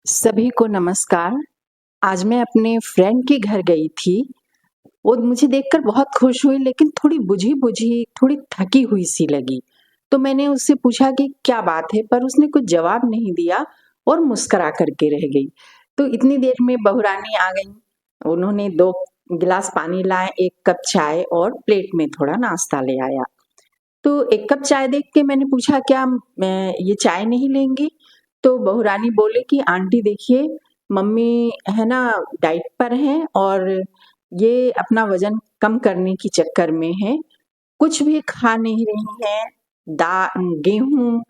सभी को नमस्कार। आज मैं अपने फ्रेंड के घर गई थी। वो मुझे देखकर बहुत खुश हुई लेकिन थोड़ी बुझी-बुझी, थोड़ी थकी हुई सी लगी। तो मैंने उससे पूछा कि क्या बात है? पर उसने कुछ जवाब नहीं दिया और मुस्कुरा कर के रह गई। तो इतनी देर में बहुरानी आ गईं। उन्होंने 2 गिलास पानी लाए, 1 कप चाय और प्लेट में थोड़ा नाश्ता ले आया। तो 1 कप चाय देख के मैंने पूछा क्या ये चाय नहीं लेंगी? तो बहुरानी बोले कि आंटी देखिए मम्मी है ना डाइट पर हैं और ये अपना वज़न कम करने के चक्कर में हैं, कुछ भी खा नहीं रही हैं, गेहूँ,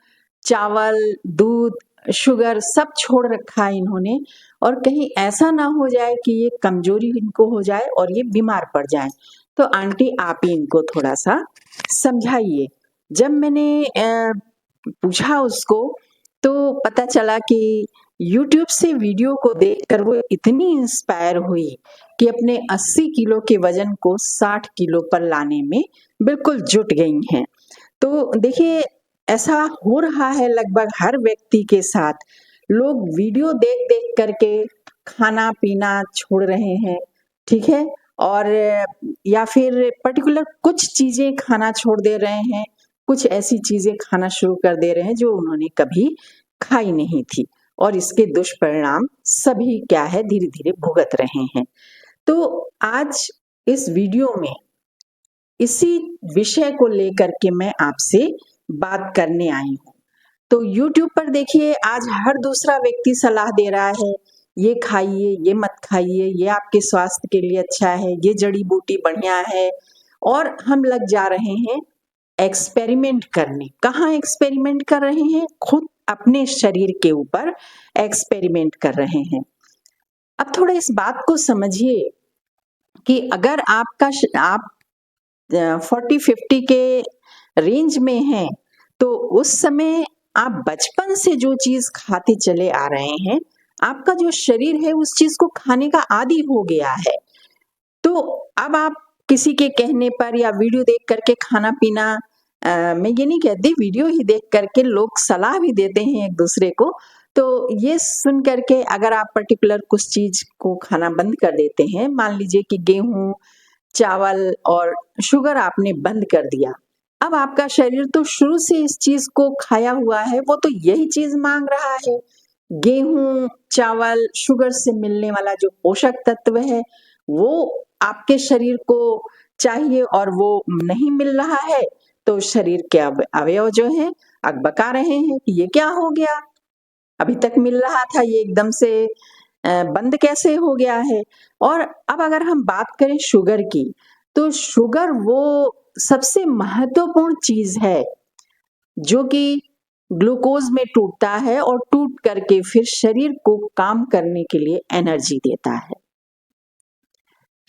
चावल, दूध, शुगर सब छोड़ रखा है इन्होंने और कहीं ऐसा ना हो जाए कि ये कमज़ोरी इनको हो जाए और ये बीमार पड़ जाएँ। तो आंटी आप ही इनको थोड़ा-सा समझाइए। जब मैंने पूछा उसको तो पता चला कि यूट्यूब से वीडियो को देखकर वो इतनी इंस्पायर हुई कि अपने 80 किलो के वज़न को 60 किलो पर लाने में बिल्कुल जुट गई हैं। तो देखिए ऐसा हो रहा है लगभग हर व्यक्ति के साथ। लोग वीडियो देख-देख कर के खाना-पीना छोड़ रहे हैं, ठीक है? और या फिर पर्टिकुलर कुछ चीज़ें खाना छोड़ दे रहे हैं, कुछ ऐसी चीज़ें खाना शुरू कर दे रहे हैं जो उन्होंने कभी खाई नहीं थी और इसके दुष्परिणाम सभी क्या है धीरे-धीरे भुगत रहे हैं। तो आज इस वीडियो में इसी विषय को लेकर के मैं आपसे बात करने आई हूँ। तो यूट्यूब पर देखिए आज हर दूसरा व्यक्ति सलाह दे रहा है, ये खाइए, ये मत खाइए, ये आपके स्वास्थ्य के लिए अच्छा है, ये जड़ी-बूटी बढ़िया है और हम लग जा रहे हैं एक्सपेरिमेंट करने। कहाँ एक्सपेरिमेंट कर रहे हैं? खुद अपने शरीर के ऊपर एक्सपेरिमेंट कर रहे हैं। अब थोड़ा इस बात को समझिए कि अगर आप 40-50 के रेंज में हैं, तो उस समय आप बचपन से जो चीज़ खाते चले आ रहे हैं, आपका जो शरीर है उस चीज़ को खाने का आदी हो गया है। तो अब आप किसी के कहने पर या वीडियो देख कर के खाना-पीना मैं ये नहीं कहती वीडियो ही देख कर के लोग सलाह भी देते हैं एक-दूसरे को, तो ये सुन कर के अगर आप पर्टिकुलर कुछ चीज़ को खाना बंद कर देते हैं, मान लीजिए कि गेहूँ, चावल और शुगर आपने बंद कर दिया। अब आपका शरीर तो शुरू से इस चीज़ को खाया हुआ है, वो तो यही चीज़ माँग रहा है। गेहूँ, चावल, शुगर से मिलने वाला जो पोषक तत्व है, वो आपके शरीर को चाहिए और वो नहीं मिल रहा है, तो शरीर के अवयव जो हैं अकबका रहे हैं कि ये क्या हो गया? अभी तक मिल रहा था, ये एकदम से बंद कैसे हो गया है? और अब अगर हम बात करें शुगर की, तो शुगर वो सबसे महत्वपूर्ण चीज़ है, जो कि ग्लूकोज़ में टूटता है और टूट करके फिर शरीर को काम करने के लिए एनर्जी देता है।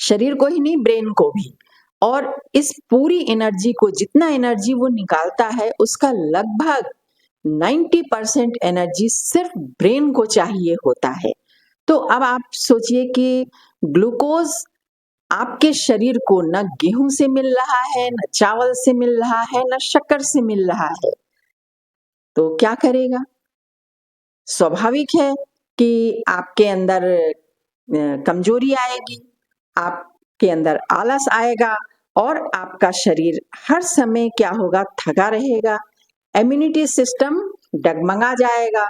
शरीर को ही नहीं, ब्रेन को भी। और इस पूरी एनर्जी को जितना एनर्जी वो निकालता है, उसका लगभग 90% एनर्जी सिर्फ़ ब्रेन को चाहिए होता है। तो अब आप सोचिए कि ग्लूकोज़ आपके शरीर को ना गेहूँ से मिल रहा है, ना चावल से मिल रहा है, ना शक्कर से मिल रहा है। तो क्या करेगा? स्वाभाविक है कि आपके अंदर कमज़ोरी आएगी, आपके अंदर आलस आएगा और आपका शरीर हर समय क्या होगा, थका रहेगा, इम्यूनिटी सिस्टम डगमगा जाएगा।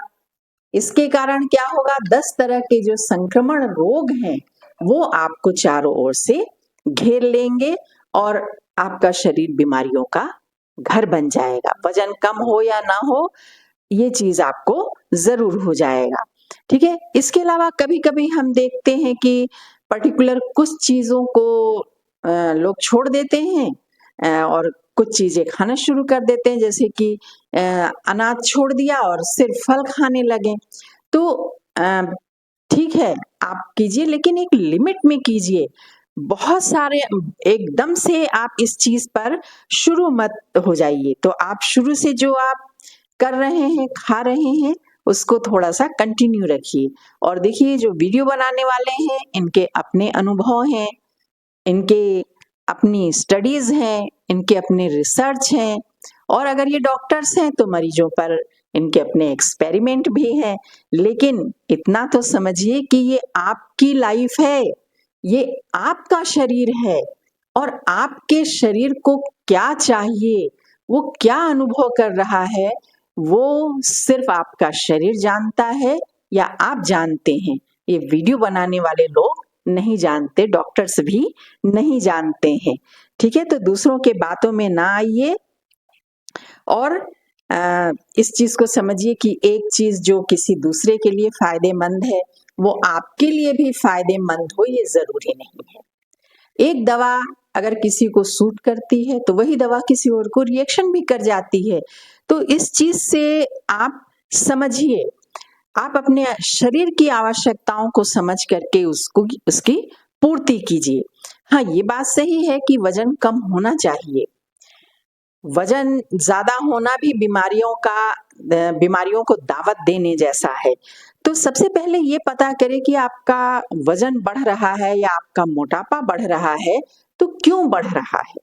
इसके कारण क्या होगा 10 तरह के जो संक्रमण रोग हैं, वो आपको चारों ओर से घेर लेंगे और आपका शरीर बीमारियों का घर बन जाएगा। वज़न कम हो या ना हो, ये चीज़ आपको ज़रूर हो जाएगा, ठीक है? इसके अलावा कभी-कभी हम देखते हैं कि पर्टिकुलर कुछ चीज़ों को लोग छोड़ देते हैं और कुछ चीज़ें खाना शुरू कर देते हैं जैसे कि अनाज छोड़ दिया और सिर्फ़ फल खाने लगे। तो अ, ठीक है, आप कीजिए लेकिन एक लिमिट में कीजिए। बहुत सारे एकदम से आप इस चीज़ पर शुरू मत हो जाइए। तो आप शुरू से जो आप कर रहे हैं, खा रहे हैं, उसको थोड़ा-सा कंटिन्यू रखिए। और देखिए जो वीडियो बनाने वाले हैं, इनके अपने अनुभव हैं, इनके अपनी स्टडीज़ हैं, इनके अपने रिसर्च हैं और अगर ये डॉक्टर्स हैं, तो मरीजों पर इनके अपने एक्सपेरिमेंट भी हैं, लेकिन इतना तो समझिए कि ये आपकी लाइफ है, ये आपका शरीर है और आपके शरीर को क्या चाहिए, वो क्या अनुभव कर रहा है, वो सिर्फ आपका शरीर जानता है या आप जानते हैं। ये वीडियो बनाने वाले लोग नहीं जानते, डॉक्टर्स भी नहीं जानते हैं। ठीक है, तो दूसरों के बातों में ना आइए और इस चीज को समझिए कि एक चीज जो किसी दूसरे के लिए फायदेमंद है वो आपके लिए भी फायदेमंद हो, ये जरूरी नहीं है। एक दवा अगर किसी को सूट करती है तो वही दवा किसी और को रिएक्शन भी कर जाती है। तो इस चीज से आप समझिए, आप अपने शरीर की आवश्यकताओं को समझ करके उसको उसकी पूर्ति कीजिए। हाँ, ये बात सही है कि वजन कम होना चाहिए। वजन ज्यादा होना भी बीमारियों को दावत देने जैसा है। तो सबसे पहले ये पता करें कि आपका वजन बढ़ रहा है या आपका मोटापा बढ़ रहा है, तो क्यों बढ़ रहा है।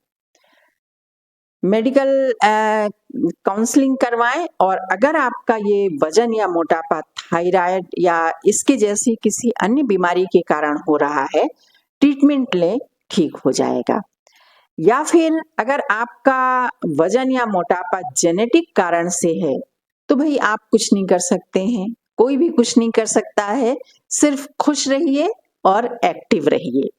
मेडिकल काउंसलिंग करवाएं और अगर आपका ये वजन या मोटापा थायराइड या इसके जैसी किसी अन्य बीमारी के कारण हो रहा है, ट्रीटमेंट लें, ठीक हो जाएगा। या फिर अगर आपका वजन या मोटापा जेनेटिक कारण से है तो भाई आप कुछ नहीं कर सकते हैं, कोई भी कुछ नहीं कर सकता है, सिर्फ खुश रहिए और एक्टिव रहिए।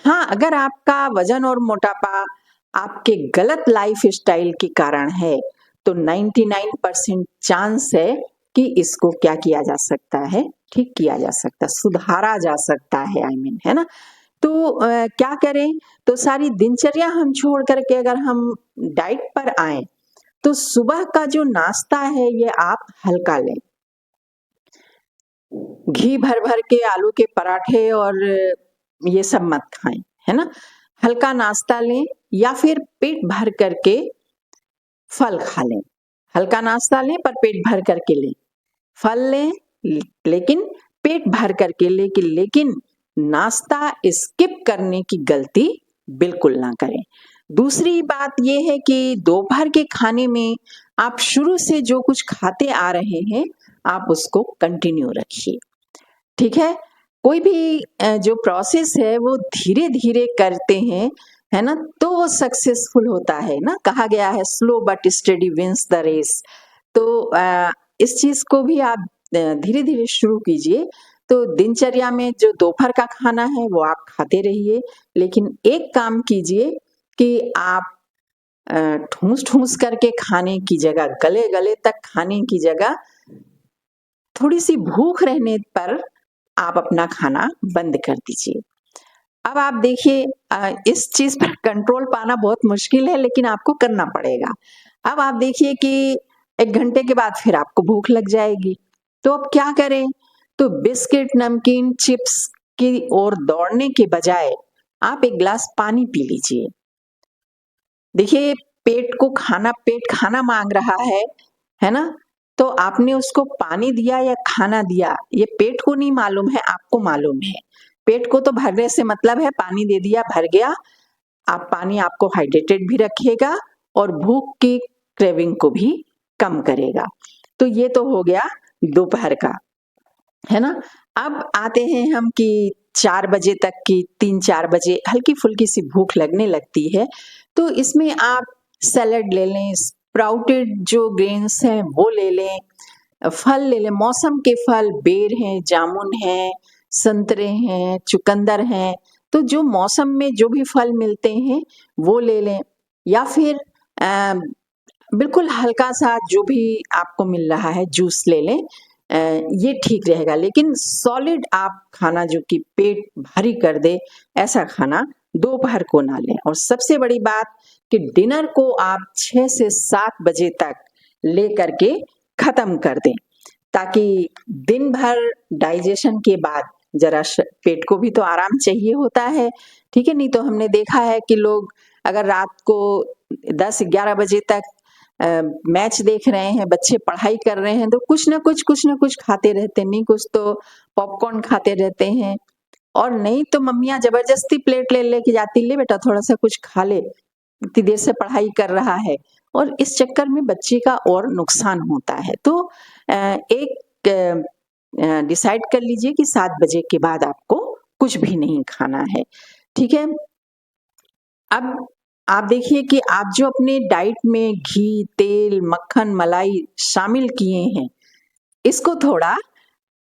हाँ, अगर आपका वजन और मोटापा आपके गलत लाइफ स्टाइल के कारण है तो 99% चांस है कि इसको क्या किया जा सकता है, ठीक किया जा सकता है, सुधारा जा सकता है, है ना। तो क्या करें, तो सारी दिनचर्या हम छोड़ करके अगर हम डाइट पर आए तो सुबह का जो नाश्ता है ये आप हल्का लें। घी भर भर के आलू के पराठे और ये सब मत खाएं, है ना। हल्का नाश्ता लें या फिर पेट भर करके फल खा लें। हल्का नाश्ता लें पर पेट भर करके लें, फल लें लेकिन पेट भर करके, लेकिन नाश्ता स्किप करने की गलती बिल्कुल ना करें। दूसरी बात यह है कि दोपहर के खाने में आप शुरू से जो कुछ खाते आ रहे हैं आप उसको कंटिन्यू रखिए। ठीक है, कोई भी जो प्रोसेस है वो धीरे धीरे करते हैं, है ना, तो वो सक्सेसफुल होता है ना। कहा गया है slow but steady wins the race. तो इस चीज को भी आप धीरे धीरे शुरू कीजिए। तो दिनचर्या में जो दोपहर का खाना है वो आप खाते रहिए, लेकिन एक काम कीजिए कि आप ठूस ठूस करके खाने की जगह, गले गले तक खाने की जगह थोड़ी सी भूख रहने पर आप अपना खाना बंद कर दीजिए। अब आप देखिए, इस चीज पर कंट्रोल पाना बहुत मुश्किल है लेकिन आपको करना पड़ेगा। अब आप देखिए कि 1 घंटे के बाद फिर आपको भूख लग जाएगी, तो अब क्या करें। तो बिस्किट, नमकीन, चिप्स की ओर दौड़ने के बजाय आप एक गिलास पानी पी लीजिए। देखिए, पेट खाना मांग रहा है ना। तो आपने उसको पानी दिया या खाना दिया, ये पेट को नहीं मालूम है, आपको मालूम है। पेट को तो भरने से मतलब है, पानी दे दिया, भर गया। आप पानी आपको हाइड्रेटेड भी रखेगा और भूख की क्रेविंग को भी कम करेगा। तो ये तो हो गया दोपहर का, है ना। अब आते हैं हम कि 4 बजे तक की, 3-4 बजे हल्की फुल्की सी भूख लगने लगती है, तो इसमें आप सैलेड ले लें, स्प्राउटेड जो ग्रेन्स हैं वो ले लें, फल ले लें, मौसम के फल, बेर हैं, जामुन हैं, संतरे हैं, चुकंदर हैं। तो जो मौसम में जो भी फल मिलते हैं वो ले लें, या फिर बिल्कुल हल्का सा जो भी आपको मिल रहा है जूस ले लें। ये ठीक रहेगा, लेकिन सॉलिड आप खाना जो कि पेट भारी कर दे ऐसा खाना दोपहर को ना लें। और सबसे बड़ी बात कि डिनर को आप 6 से 7 बजे तक ले करके खत्म कर दें, ताकि दिन भर डाइजेशन के बाद जरा पेट को भी तो आराम चाहिए होता है। ठीक है, नहीं तो हमने देखा है कि लोग अगर रात को 10-11 बजे तक मैच देख रहे हैं, बच्चे पढ़ाई कर रहे हैं, तो कुछ ना कुछ खाते रहते हैं, नहीं कुछ तो पॉपकॉर्न खाते रहते हैं, और नहीं तो मम्मियाँ जबरदस्ती प्लेट ले लेके जाती, ले बेटा थोड़ा सा कुछ खा ले, इतनी देर से पढ़ाई कर रहा है। और इस चक्कर में बच्चे का और नुकसान होता है। तो एक डिसाइड कर लीजिए कि 7 बजे के बाद आपको कुछ भी नहीं खाना है, ठीक है? अब आप देखिए कि आप जो अपने डाइट में घी, तेल, मक्खन, मलाई शामिल किए हैं, इसको थोड़ा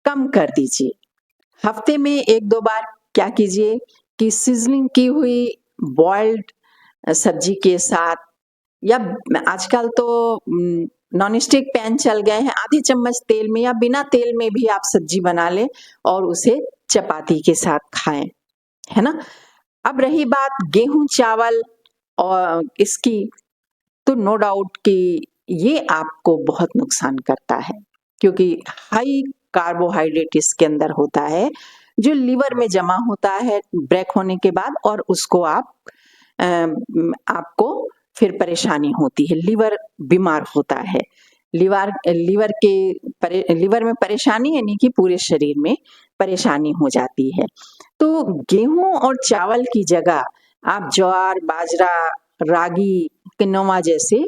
कम कर दीजिए। हफ्ते में 1-2 बार क्या कीजिए कि सीज़निंग की हुई बॉइल्ड सब्जी के साथ या आजकल तो नॉन स्टिक पैन चल गए हैं, आधे चम्मच तेल में या बिना तेल में भी आप सब्जी बना लें और उसे चपाती के साथ खाएँ, है ना? अब रही बात गेहूँ, चावल और इसकी, तो नो डाउट कि ये आपको बहुत नुकसान करता है, क्योंकि हाई कार्बोहाइड्रेट इसके अंदर होता है, जो लिवर में जमा होता है ब्रेक होने के बाद और उसको आपको फिर परेशानी होती है, लिवर बीमार होता है। लिवर में परेशानी यानी कि पूरे शरीर में परेशानी हो जाती है। तो गेहूँ और चावल की जगह आप ज्वार, बाजरा, रागी, किनोवा जैसे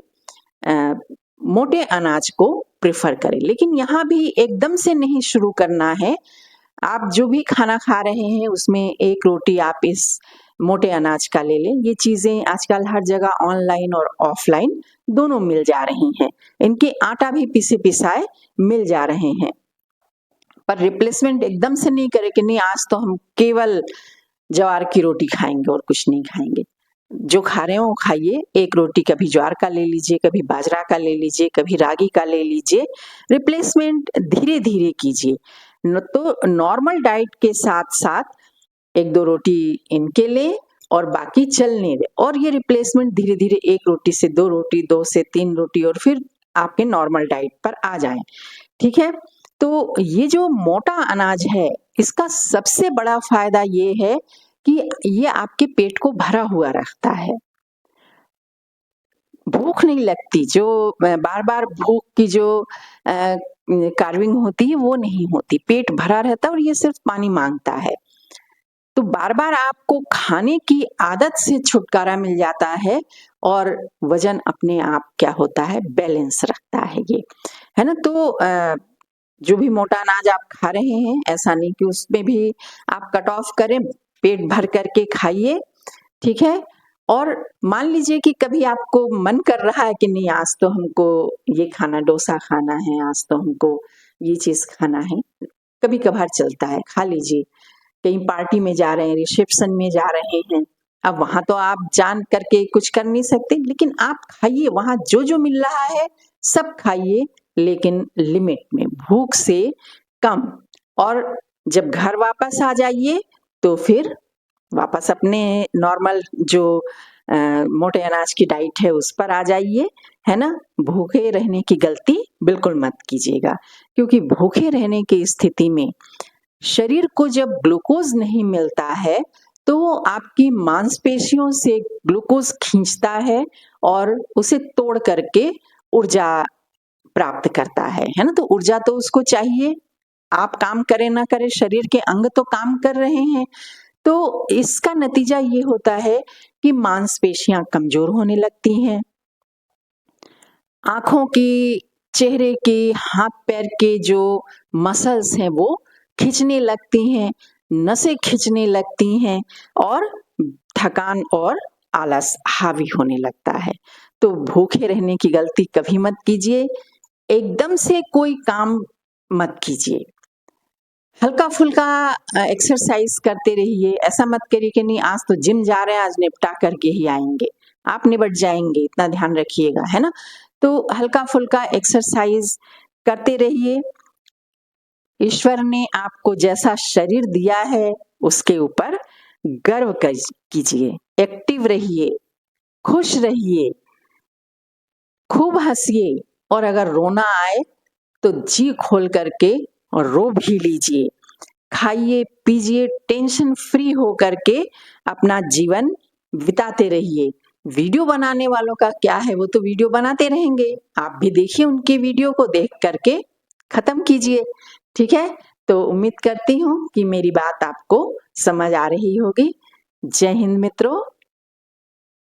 मोटे अनाज को प्रेफ़र करें। लेकिन यहाँ भी एकदम से नहीं शुरू करना है। आप जो भी खाना खा रहे हैं उसमें 1 रोटी आप इस मोटे अनाज का ले लें। ये चीज़ें आजकल हर जगह ऑनलाइन और ऑफ़लाइन दोनों मिल जा रही हैं। इनके आटा भी पिसे-पिसाए मिल जा रहे हैं। पर रिप्लेसमेंट एकदम से नहीं करें कि नहीं आज तो हम केवल ज्वार की रोटी खाएँगे और कुछ नहीं खाएँगे। जो खा रहे हो वो खाइए, 1 रोटी कभी ज्वार का ले लीजिए, कभी बाजरा का ले लीजिए, कभी रागी का ले लीजिए। रिप्लेसमेंट धीरे-धीरे कीजिए। न तो नॉर्मल डाइट के साथ-साथ 1-2 रोटी इनके लें और बाकी चलने दें और ये रिप्लेसमेंट धीरे-धीरे 1 रोटी से 2 रोटी, 2 से 3 रोटी और फिर आपके नॉर्मल डाइट पर आ जाएँ, ठीक है? तो ये जो मोटा अनाज है, इसका सबसे बड़ा फ़ायदा ये है कि ये आपके पेट को भरा हुआ रखता है। भूख नहीं लगती, जो बार-बार भूख की जो कार्विंग होती है वो नहीं होती, पेट भरा रहता है और ये सिर्फ़ पानी माँगता है। तो बार-बार आपको खाने की आदत से छुटकारा मिल जाता है और वज़न अपने आप क्या होता है बैलेंस रखता है ये, है ना? तो जो भी मोटा अनाज आप खा रहे हैं, ऐसा नहीं कि उसमें भी आप कट ऑफ करें, पेट भर कर के खाइए, ठीक है? और मान लीजिए कि कभी आपको मन कर रहा है कि नहीं आज तो हमको ये खाना डोसा खाना है, आज तो हमको ये चीज़ खाना है, कभी-कभार चलता है, खा लीजिए। कहीं पार्टी में जा रहे हैं, रिसेप्शन में जा रहे हैं, अब वहाँ तो आप जान करके कुछ कर नहीं सकते, लेकिन आप खाइए, वहाँ जो-जो मिल रहा है, सब खाइए, लेकिन लिमिट में, भूख से कम। और जब घर वापस आ जाइए, तो फिर वापस अपने नॉर्मल जो मोटे अनाज की डाइट है उस पर आ जाइए, है ना? भूखे रहने की गलती बिल्कुल मत कीजिएगा, क्योंकि भूखे रहने की स्थिति में शरीर को जब ग्लूकोज़ नहीं मिलता है, तो वो आपकी मांसपेशियों से ग्लूकोज़ खींचता है और उसे तोड़ करके ऊर्जा प्राप्त करता है ना? तो ऊर्जा तो उसको चाहिए, आप काम करें ना करें, शरीर के अंग तो काम कर रहे हैं। तो इसका नतीजा ये होता है कि मांसपेशियाँ कमज़ोर होने लगती हैं। आँखों की, चेहरे की, हाथ-पैर के जो मसल्स हैं वो खिंचने लगती हैं, नसें खिंचने लगती हैं और थकान और आलस हावी होने लगता है। तो भूखे रहने की गलती कभी मत कीजिए, एकदम से कोई काम मत कीजिए। हल्का-फुल्का एक्सरसाइज़ करते रहिए, ऐसा मत करिए कि नहीं आज तो जिम जा रहे हैं, आज निपटा करके ही आएँगे। आप निबट जाएँगे, इतना ध्यान रखिएगा, है ना? तो हल्का-फुल्का एक्सरसाइज़ करते रहिए। ईश्वर ने आपको जैसा शरीर दिया है, उसके ऊपर गर्व कीजिए, एक्टिव रहिए, खुश रहिए, खूब हँसिए और अगर रोना आए, तो जी खोल करके और रो भी लीजिए। खाइए, पीजिए, टेंशन फ्री हो करके अपना जीवन बिताते रहिए। वीडियो बनाने वालों का क्या है, वो तो वीडियो बनाते रहेंगे। आप भी देखिए उनके वीडियो को देख करके खत्म कीजिए, ठीक है? तो उम्मीद करती हूँ कि मेरी बात आपको समझ आ रही होगी। जय हिंद मित्रों।